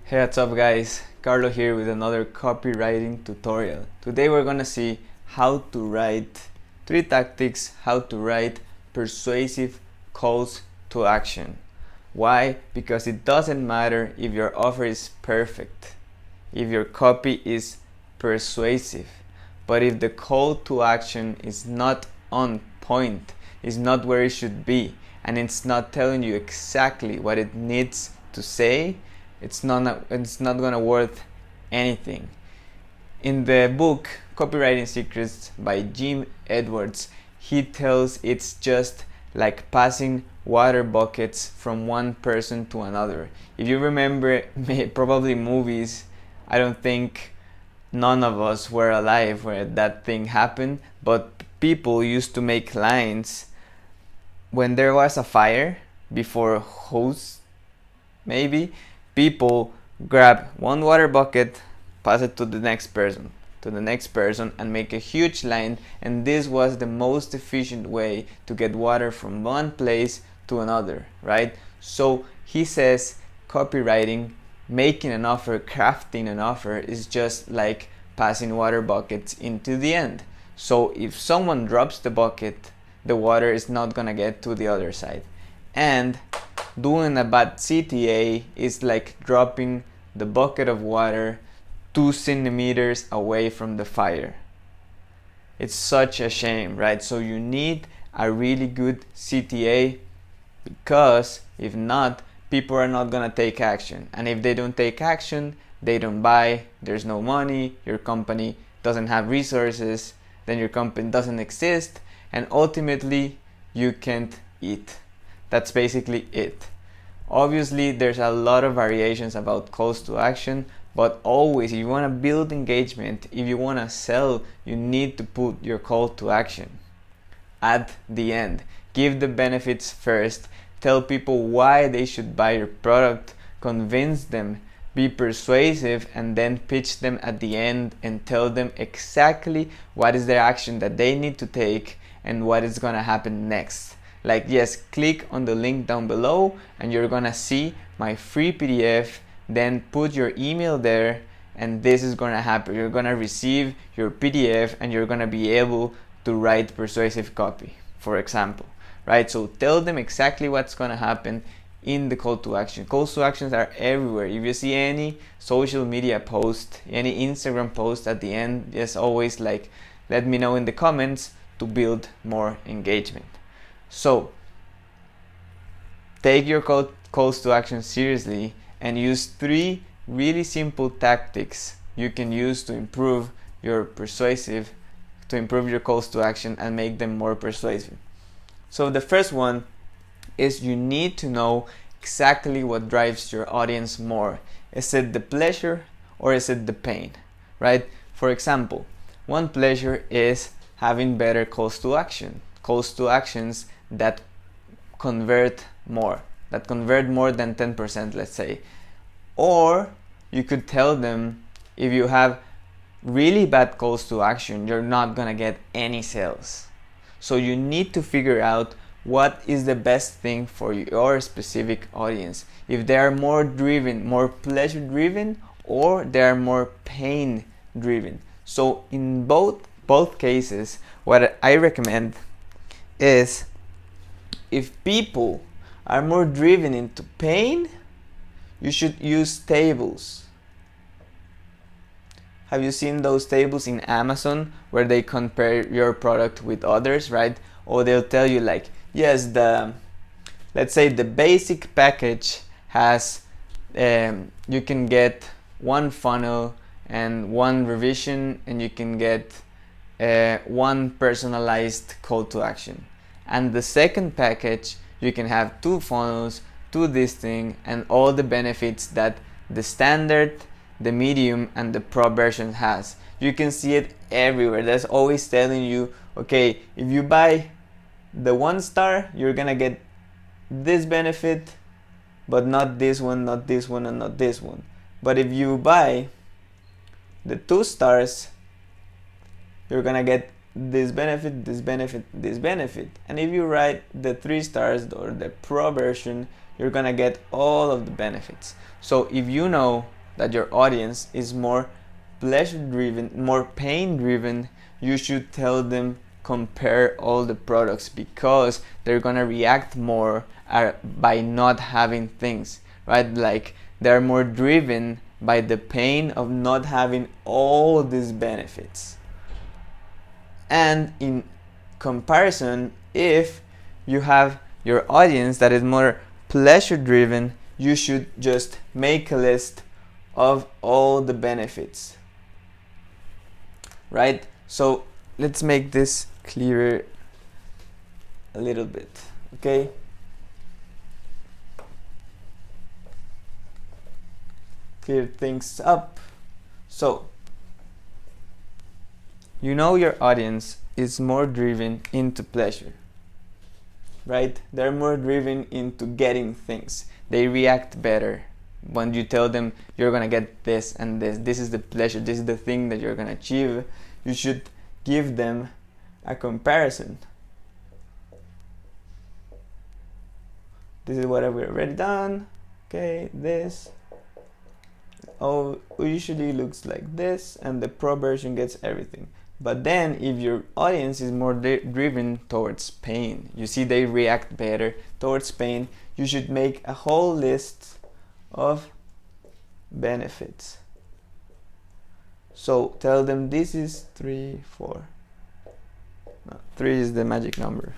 Hey, what's up guys? Carlo here with another copywriting tutorial. Today we're gonna see how to write 3 tactics, how to write persuasive calls to action. Why? Because it doesn't matter if your offer is perfect, if your copy is persuasive, but if the call to action is not on point, is not where it should be, and it's not telling you exactly what it needs to say, it's not gonna worth anything. In the book Copywriting Secrets by Jim Edwards, he tells it's just like passing water buckets from one person to another. If you remember probably movies, I don't think none of us were alive where that thing happened, but people used to make lines when there was a fire before hose, maybe people grab one water bucket, pass it to the next person, and make a huge line, and this was the most efficient way to get water from one place to another, right? So he says copywriting, making an offer, crafting an offer is just like passing water buckets into the end. So if someone drops the bucket, the water is not gonna get to the other side. And doing a bad CTA is like dropping the bucket of water 2 centimeters away from the fire. It's such a shame, right? So you need a really good CTA, because if not, people are not gonna take action. And if they don't take action, they don't buy, there's no money, your company doesn't have resources, then your company doesn't exist, and ultimately you can't eat. That's basically it. Obviously, there's a lot of variations about calls to action, but always, if you want to build engagement, if you want to sell, you need to put your call to action at the end. Give the benefits first, tell people why they should buy your product, convince them, be persuasive, and then pitch them at the end and tell them exactly what is the action that they need to take and what is going to happen next. Like, yes, click on the link down below and you're gonna see my free PDF, then put your email there, and this is gonna happen. You're gonna receive your PDF and you're gonna be able to write persuasive copy, for example, right? So tell them exactly what's gonna happen in the call to action. Calls to actions are everywhere. If you see any social media post, any Instagram post at the end, just always like, let me know in the comments to build more engagement. So take your calls to action seriously and use 3 really simple tactics you can use to improve your persuasive, to improve your calls to action and make them more persuasive. So the first one is you need to know exactly what drives your audience more. Is it the pleasure or is it the pain, right? For example, one pleasure is having better calls to action, calls to actions that convert more than 10%, let's say. Or you could tell them, if you have really bad calls to action, you're not gonna get any sales. So you need to figure out what is the best thing for your specific audience. If they are more driven, more pleasure driven, or they are more pain driven. So in both cases, what I recommend is, if people are more driven into pain, you should use tables. Have you seen those tables in Amazon where they compare your product with others, right? Or they'll tell you like, yes, let's say the basic package has, you can get 1 funnel and 1 revision, and you can get 1 personalized call to action. And the second package, you can have 2 funnels, 2 this thing, and all the benefits that the standard, the medium, and the pro version has. You can see it everywhere. That's always telling you, okay, if you buy the 1 star, you're gonna get this benefit, but not this one, not this one, and not this one. But if you buy the 2 stars, you're gonna get this benefit, this benefit, this benefit. And if you write the 3 stars or the pro version, you're gonna get all of the benefits. So if you know that your audience is more pleasure driven, more pain driven, you should tell them compare all the products, because they're gonna react more by not having things, right? Like they're more driven by the pain of not having all these benefits. And in comparison, if you have your audience that is more pleasure driven, you should just make a list of all the benefits, right? So let's make this clearer a little bit, okay? Clear things up. So you know your audience is more driven into pleasure, right? They're more driven into getting things. They react better when you tell them you're gonna get this and this. This is the pleasure, this is the thing that you're gonna achieve. You should give them a comparison. This is what I've already done. Okay, this. Oh, usually looks like this, and the pro version gets everything. But then if your audience is more driven towards pain, you see they react better towards pain, you should make a whole list of benefits. So tell them this is 3, 4. No, 3 is the magic number.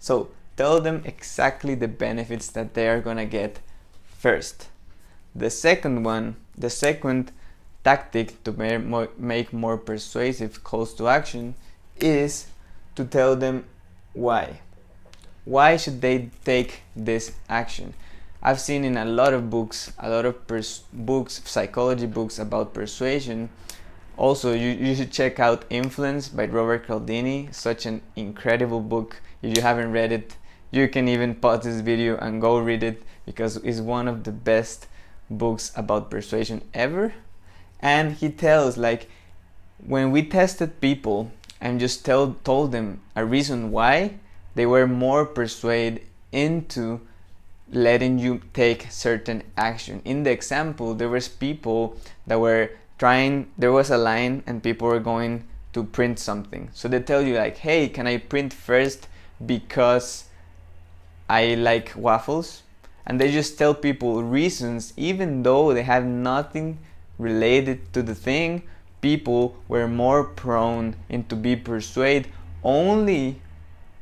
So tell them exactly the benefits that they are gonna get first. The second tactic to make more persuasive calls to action is to tell them why. Why should they take this action? I've seen in a lot of books, psychology books about persuasion. Also, you should check out Influence by Robert Cialdini, such an incredible book. If you haven't read it, you can even pause this video and go read it, because it's one of the best books about persuasion ever. And he tells, like, when we tested people and just told them a reason why, they were more persuaded into letting you take certain action. In the example, there was people that were there was a line and people were going to print something. So they tell you like, hey, can I print first because I like waffles? And they just tell people reasons, even though they have nothing related to the thing. People were more prone into be persuaded only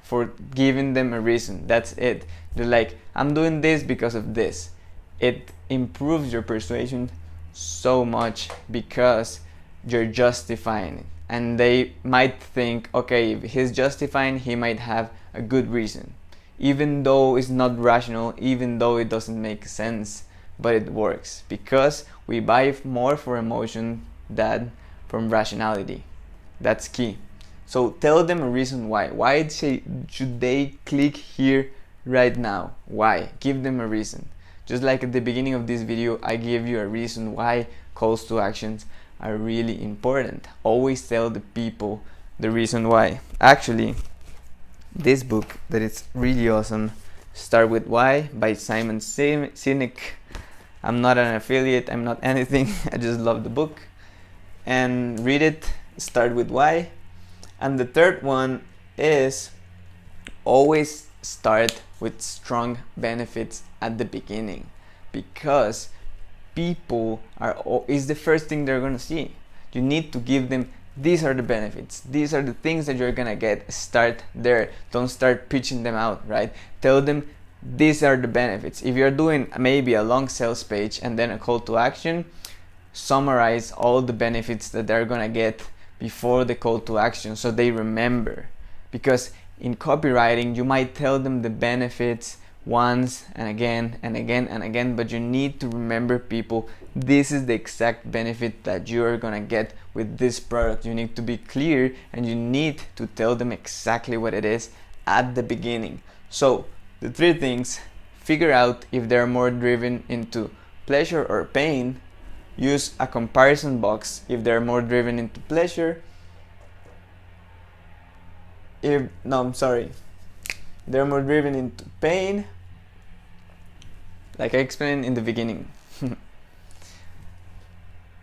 for giving them a reason. That's it. They're like, I'm doing this because of this. It improves your persuasion so much because you're justifying it. And they might think, okay, if he's justifying, he might have a good reason. Even though it's not rational, even though it doesn't make sense, but it works because we buy more for emotion than from rationality. That's key. So tell them a reason why. Why should they click here right now? Why? Give them a reason. Just like at the beginning of this video, I gave you a reason why calls to actions are really important. Always tell the people the reason why. Actually, this book that is really awesome, Start With Why by Simon Sinek. I'm not an affiliate, I'm not anything. I just love the book. And read it, Start With Why. And the third one is always start with strong benefits at the beginning, because people is the first thing they're gonna see. You need to give them, these are the benefits, these are the things that you're gonna get. Start there. Don't start pitching them out, right? Tell them these are the benefits. If you're doing maybe a long sales page and then a call to action, summarize all the benefits that they're gonna get before the call to action so they remember. Because in copywriting, you might tell them the benefits once and again and again and again, but you need to remember people, this is the exact benefit that you're gonna get with this product. You need to be clear and you need to tell them exactly what it is at the beginning. So the 3 things: figure out if they're more driven into pleasure or pain. Use a comparison box if they're more driven into pleasure. They're more driven into pain, like I explained in the beginning.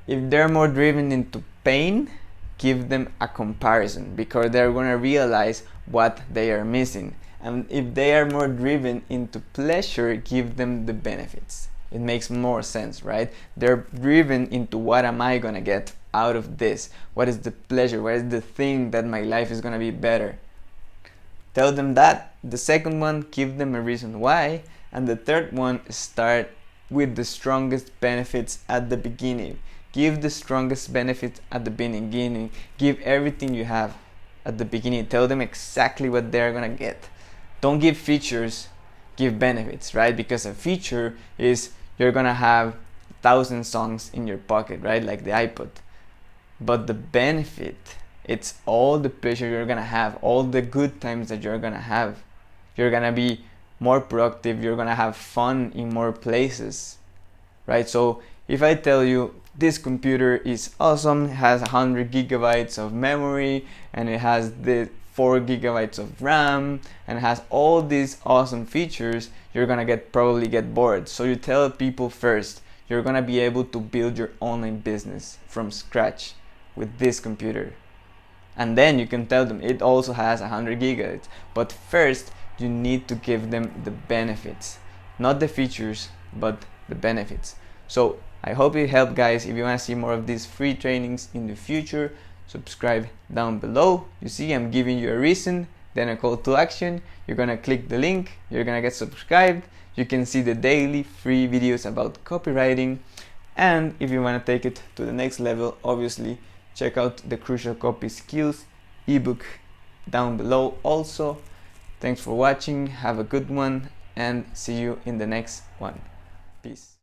If they're more driven into pain, give them a comparison, because they're gonna realize what they are missing. And if they are more driven into pleasure, give them the benefits. It makes more sense, right? They're driven into what am I gonna get out of this? What is the pleasure? What is the thing that my life is gonna be better? Tell them that. The second one, give them a reason why. And the third one, start with the strongest benefits at the beginning. Give the strongest benefits at the beginning. Give everything you have at the beginning. Tell them exactly what they're gonna get. Don't give features, give benefits, right? Because a feature is you're gonna have 1,000 songs in your pocket, right? Like the iPod. But the benefit, it's all the pleasure you're gonna have, all the good times that you're gonna have. You're gonna be more productive, you're gonna have fun in more places, right? So if I tell you this computer is awesome, it has 100 gigabytes of memory, and it has the 4 gigabytes of RAM, and it has all these awesome features, you're gonna probably get bored. So you tell people first, you're gonna be able to build your online business from scratch with this computer. And then you can tell them it also has 100 gigabytes. But first, you need to give them the benefits. Not the features, but the benefits. So I hope it helped, guys. If you want to see more of these free trainings in the future, subscribe down below. You see, I'm giving you a reason, then a call to action. You're gonna click the link, you're gonna get subscribed. You can see the daily free videos about copywriting. And if you want to take it to the next level, obviously, check out the Crucial Copy Skills ebook down below also. Thanks for watching, have a good one, and see you in the next one. Peace.